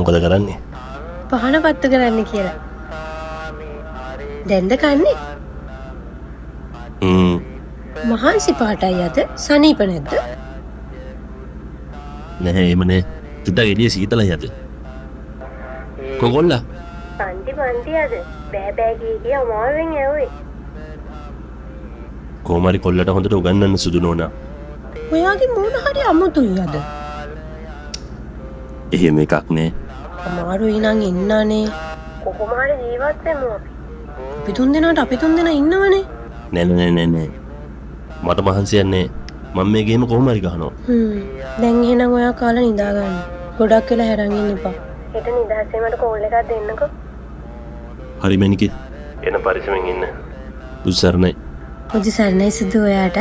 මොකද කරන්නේ? පහන පත්තු කරන්න කියලා. දැන්ද කන්නේ? මහන්සි පාටයි අද සනීප නැද්ද? නැහැ එමනේ. චුට්ටක් එළිය සීතලයි අද. කොගොල්ලා? පන්ති අද. බෑ කිය අමාරුවෙන් ඇව්වේ. කොහොමරි කොල්ලට හොඳට උගන්වන්න සුදු නෝනා. ඔයාගේ මූණ හරි අමුතුයි අද. එහෙම එකක් නෑ. අමාරුයි නම් ඉන්නනේ. කොහොම හරි ජීවත් වෙමු අපි. අපි තුන්දෙනාට අපි තුන්දෙනා ඉන්නවනේ. නෑ. මට මහන්සියක් නෑ. මම මේ ගේම කොහොම හරි ගහනවා. දැන් එහෙනම් ඔයා කාලා නිදා ගන්න. ගොඩක් වෙලා හැරන් ඉන්න එපා. හෙට නිදහසේ මට කෝල් එකක් දෙන්නකෝ. හරි මැනිකේ. එන පරිස්සමෙන් ඉන්න. උසරණයි. උසරණයි සුදු ඔයාට.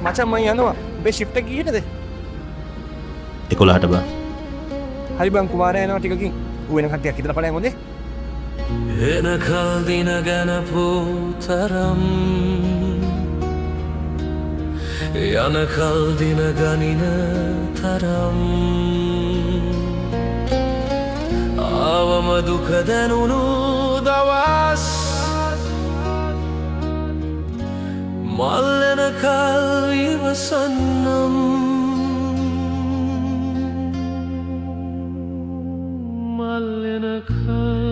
මචං මම යනවා. ඔබේ shift එක කීයටද? 11ට බා. හරි බං කුමාරයා යනවා ටිකකින්. ඌ වෙන කට්ටියක් හිටලා බලයන් හොඳේ. එනකල් දින ගැන පුතරම් යනකල් දින ගනින තරම් ආවම දුක දැනුණු දවස් මල්ලෙනකල් ඉවසන්නම් මල්ලෙනකල්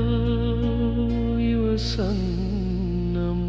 ඉවසන්නම්